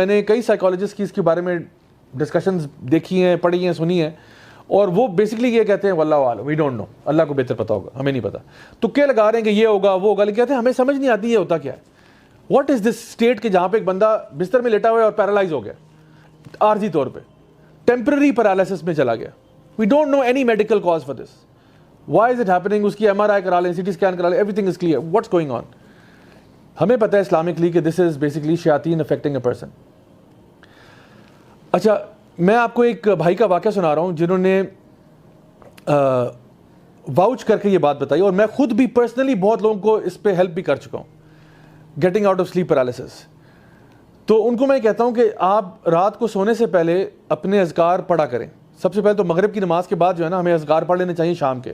میں نے کئی سائیکالوجسٹ کی اس کے بارے میں ڈسکشنز دیکھی ہیں, پڑھی ہیں, سنی ہیں, اور وہ بیسکلی یہ کہتے ہیں واللہ عالم, وی ڈونٹ نو, اللہ کو بہتر پتہ ہوگا, ہمیں نہیں پتہ. تو کیا لگا رہے ہیں کہ یہ ہوگا وہ ہوگا, لیکن کہتے ہیں ہمیں سمجھ نہیں آتی یہ ہوتا کیا ہے. واٹ از دس اسٹیٹ کہ جہاں پہ ایک بندہ بستر میں لیٹا ہوا ہے اور پیرالائز ہو گیا عارضی طور پہ, ٹیمپرری پیرالائسس میں چلا گیا. We don't know any medical cause for this. Why is it happening? اس کی ایم آر آئی کرا لیں, سی ٹی اسکین کرا لیں, every thing is clear, what's going on. ہمیں پتہ ہے اسلامکلی کہ دس از بیسکلی شیاطین افیکٹنگ اے پرسن. اچھا, میں آپ کو ایک بھائی کا واقعہ سنا رہا ہوں جنہوں نے واؤچ کر کے یہ بات بتائی, اور میں خود بھی پرسنلی بہت لوگوں کو اس پہ ہیلپ بھی کر چکا ہوں, getting out of sleep paralysis. تو ان کو میں کہتا ہوں کہ آپ رات کو سونے سے پہلے اپنے اذکار پڑھا کریں. سب سے پہلے تو مغرب کی نماز کے بعد جو ہے نا ہمیں اذکار پڑھ لینے چاہیے شام کے.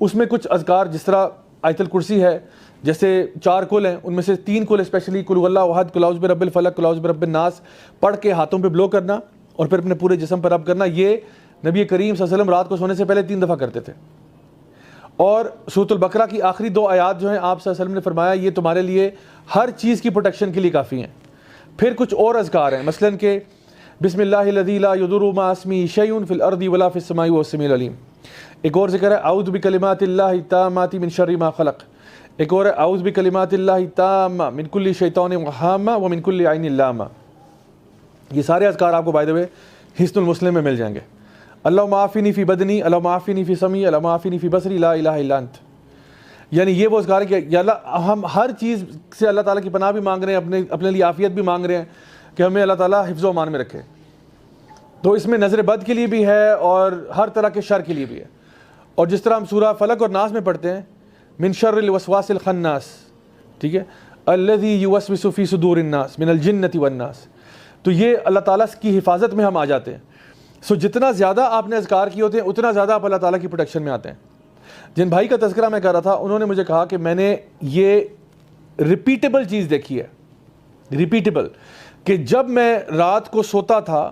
اس میں کچھ اذکار جس طرح آیت الکرسی ہے, جیسے 4 کل ہیں, ان میں سے 3 کل اسپیشلی قل هو اللہ احد, قل اعوذ برب الفلق, قل اعوذ برب الناس پڑھ کے ہاتھوں پہ بلو کرنا اور پھر اپنے پورے جسم پر رب کرنا. یہ نبی کریم صلی اللہ علیہ وسلم رات کو سونے سے پہلے 3 دفعہ کرتے تھے. اور سورۃ البقرہ کی آخری 2 آیات جو ہیں آپ صلی اللہ علیہ وسلم نے فرمایا یہ تمہارے لیے ہر چیز کی پروٹیکشن کے لیے کافی ہیں. پھر کچھ اور اذکار ہیں, مثلاً کہ بسم اللہ الذی لا یضر مع اسمہ شیء فی الارض ولا فی السماء وهو السمیع العلیم. ایک اور ذکر ہے اعوذ بکلمات اللہ التامات من شر ما خلق. ایک اور ہے اعوذ بکلمات اللہ التامہ من کل شیطان وہامہ ومن کل عین لامہ. یہ سارے اذکار آپ کو بائی دا وے حصن المسلم میں مل جائیں گے. اللہم عافنی فی بدنی, اللہم عافنی فی سمعی, اللہم عافنی فی بصری, لا الہ الا انت. یعنی یہ وہ اذکار ہے کہ یا اللہ, ہم ہر چیز سے اللہ تعالیٰ کی پناہ بھی مانگ رہے ہیں, اپنے لیے عافیت بھی مانگ رہے ہیں کہ ہمیں اللہ تعالیٰ حفظ و امان میں رکھے. تو اس میں نظر بد کے لیے بھی ہے اور ہر طرح کے شر کے لیے بھی ہے. اور جس طرح ہم سورہ فلق اور ناس میں پڑھتے ہیں من شر الوسواس الخناس, ٹھیک ہے, الذی یوسوس فی صدور الناس من الجنۃ والناس, تو یہ اللہ تعالیٰ کی حفاظت میں ہم آ جاتے ہیں. سو جتنا زیادہ آپ نے اذکار کیے ہوتے ہیں اتنا زیادہ آپ اللہ تعالیٰ کی پروٹیکشن میں آتے ہیں. جن بھائی کا تذکرہ میں کر رہا تھا انہوں نے مجھے کہا کہ میں نے یہ ریپیٹیبل چیز دیکھی ہے, ریپیٹیبل, کہ جب میں رات کو سوتا تھا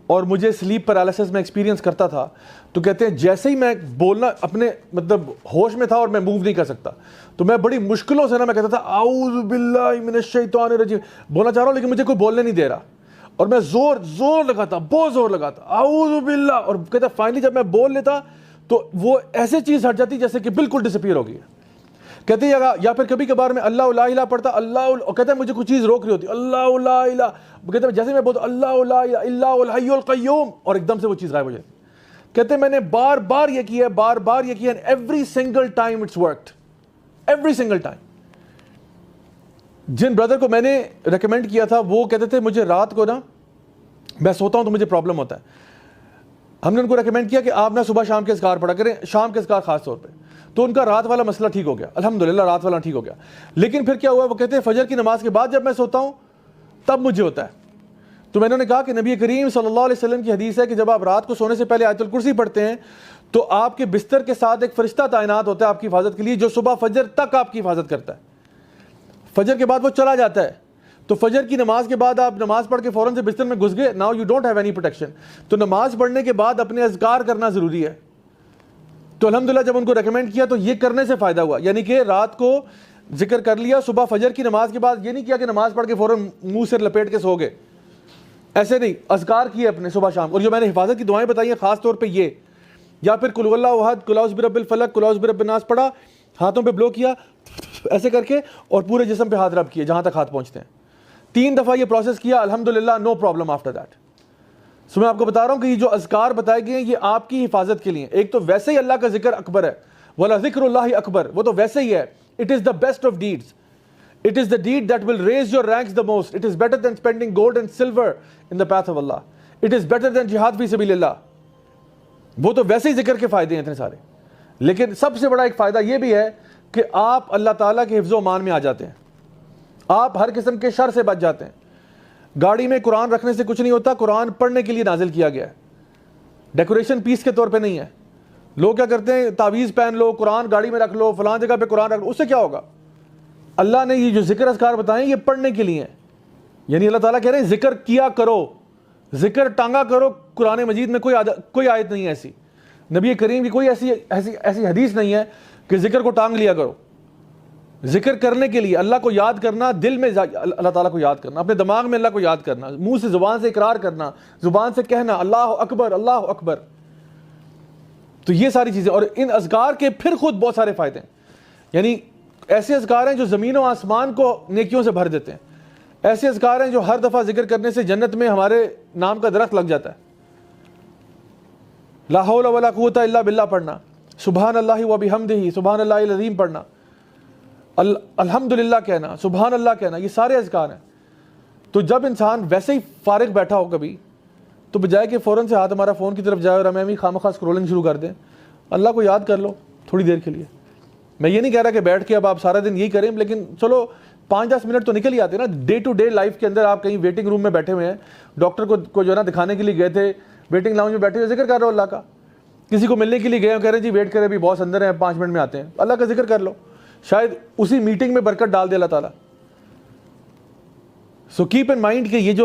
اور مجھے سلیپ پیرالسس میں ایکسپیرینس کرتا تھا تو کہتے ہیں جیسے ہی میں بولنا اپنے مطلب ہوش میں تھا اور میں موو نہیں کر سکتا, تو میں بڑی مشکلوں سے نا میں کہتا تھا اعوذ باللہ من الشیطان الرجیم, بولنا چاہ رہا ہوں لیکن مجھے کوئی بولنے نہیں دے رہا, اور میں زور لگاتا, بہت زور لگاتا, اعوذ باللہ, اور کہتا فائنلی جب میں بول لیتا تو وہ ایسے چیز ہٹ جاتی جیسے کہ بالکل ڈسپیئر ہو گئی. کہتے ہیں یا پھر کبھی کبھار میں اللہ لا الہ پڑھتا, اللہ, کہتے ہیں مجھے کچھ چیز روک رہی ہوتی, اللہ لا الہ, کہتے ہیں جیسے میں بولتا اللہ لا الہ الا هو الحی القیوم, اور ایک دم سے وہ چیز غائب ہو جاتی. کہتے ہیں میں نے بار یہ کیا, بار یہ کیا, and every single time it's worked, every single time. جن بردر کو میں نے ریکمینڈ کیا تھا وہ کہتے تھے مجھے رات کو نا میں سوتا ہوں تو مجھے پرابلم ہوتا ہے. ہم نے ان کو ریکمینڈ کیا کہ آپ نا صبح شام کے اذکار پڑھا کریں, شام کے اذکار خاص طور پہ, تو ان کا رات والا مسئلہ ٹھیک ہو گیا, الحمدللہ رات والا ٹھیک ہو گیا. لیکن پھر کیا ہوا, وہ کہتے ہیں فجر کی نماز کے بعد جب میں سوتا ہوں تب مجھے ہوتا ہے. تو میں نے کہا کہ نبی کریم صلی اللہ علیہ وسلم کی حدیث ہے کہ جب آپ رات کو سونے سے پہلے آیت الکرسی پڑھتے ہیں تو آپ کے بستر کے ساتھ ایک فرشتہ تعینات ہوتا ہے آپ کی حفاظت کے لیے, جو صبح فجر تک آپ کی حفاظت کرتا ہے. فجر کے بعد وہ چلا جاتا ہے, تو فجر کی نماز کے بعد آپ نماز پڑھ کے فوراً سے بستر میں گھس گئے, now you don't have any protection. تو نماز پڑھنے کے بعد اپنے اذکار کرنا ضروری ہے. تو الحمدللہ جب ان کو ریکمینڈ کیا تو یہ کرنے سے فائدہ ہوا, یعنی کہ رات کو ذکر کر لیا, صبح فجر کی نماز کے بعد یہ نہیں کیا کہ نماز پڑھ کے فوراً منہ سر لپیٹ کے سو گئے, ایسے نہیں, اذکار کیے اپنے صبح شام. اور جو میں نے حفاظت کی دعائیں بتائی ہیں خاص طور پہ یہ, یا پھر قل هو اللہ احد, قل اعوذ برب الفلق, قل اعوذ برب الناس پڑھا, ہاتھوں پہ بلو کیا ایسے کر کے, اور پورے جسم پہ ہاتھ رب کیے جہاں تک ہاتھ پہنچتے ہیں. 3 دفعہ یہ پروسیس کیا, الحمدللہ نو پرابلم آفٹر دیٹ. سو میں آپ کو بتا رہا ہوں کہ یہ جو اذکار بتائے گئے ہیں یہ آپ کی حفاظت کے لیے. ایک تو ویسے ہی اللہ کا ذکر اکبر ہے, وَلَا ذِكْرُ اللَّهِ اکبر, وہ تو ویسے ہی ہے. It is the best of deeds. It is the deed that will raise your ranks the most. It is better than spending gold and silver in the path of Allah. It is better than jihad fi sabilillah اللہ. وہ تو ویسے ہی ذکر کے فائدے ہیں اتنے سارے, لیکن سب سے بڑا ایک فائدہ یہ بھی ہے کہ آپ اللہ تعالیٰ کے حفظ و امان میں آ جاتے ہیں, آپ ہر قسم کے شر سے بچ جاتے ہیں. گاڑی میں قرآن رکھنے سے کچھ نہیں ہوتا, قرآن پڑھنے کے لیے نازل کیا گیا ہے, ڈیکوریشن پیس کے طور پہ نہیں ہے. لوگ کیا کرتے ہیں, تعویذ پہن لو, قرآن گاڑی میں رکھ لو, فلان جگہ پہ قرآن رکھ لو, اس سے کیا ہوگا؟ اللہ نے یہ جو ذکر اذکار بتائیں یہ پڑھنے کے لیے ہیں. یعنی اللہ تعالیٰ کہہ رہے ہیں ذکر کیا کرو, ذکر ٹانگا کرو. قرآن مجید میں کوئی آیت نہیں ہے ایسی, نبی کریم کی کوئی ایسی حدیث نہیں ہے کہ ذکر کو ٹانگ لیا کرو. ذکر کرنے کے لیے اللہ کو یاد کرنا، دل میں اللہ تعالیٰ کو یاد کرنا، اپنے دماغ میں اللہ کو یاد کرنا، منہ سے زبان سے اقرار کرنا، زبان سے کہنا اللہ اکبر اللہ اکبر. تو یہ ساری چیزیں، اور ان اذکار کے پھر خود بہت سارے فائدے ہیں. یعنی ایسے اذکار ہیں جو زمین و آسمان کو نیکیوں سے بھر دیتے ہیں. ایسے اذکار ہیں جو ہر دفعہ ذکر کرنے سے جنت میں ہمارے نام کا درخت لگ جاتا ہے. لا حول ولا قوت الا باللہ پڑھنا، سبحان اللہ و بحمدہ، سبحان اللہ العظیم پڑھنا، الحمدللہ کہنا، سبحان اللہ کہنا، یہ سارے اذکار ہیں. تو جب انسان ویسے ہی فارغ بیٹھا ہو کبھی، تو بجائے کہ فوراً سے ہاتھ ہمارا فون کی طرف جائے اور ہمیں خواہ اسکرولنگ شروع کر دیں، اللہ کو یاد کر لو تھوڑی دیر کے لیے. میں یہ نہیں کہہ رہا کہ بیٹھ کے اب آپ سارا دن یہی کریں، لیکن چلو 5-10 منٹ تو نکل ہی آتے ہیں نا. ڈے ٹو ڈے لائف کے اندر آپ کہیں ویٹنگ روم میں بیٹھے ہوئے ہیں، ڈاکٹر کو جو ہے نا دکھانے کے لیے گئے تھے، ویٹنگ لاؤنج میں بیٹھے ہوئے ذکر کر رہے ہو اللہ کا. کسی کو ملنے کے لیے گئے ہو، کہہ رہے ہیں جی ویٹ کریں ابھی باس اندر ہیں 5 منٹ میں آتے ہیں، اللہ کا ذکر کر لو، شاید اسی میٹنگ میں برکت ڈال دے اللہ تعالیٰ. سو کیپ ان مائنڈ کہ یہ جو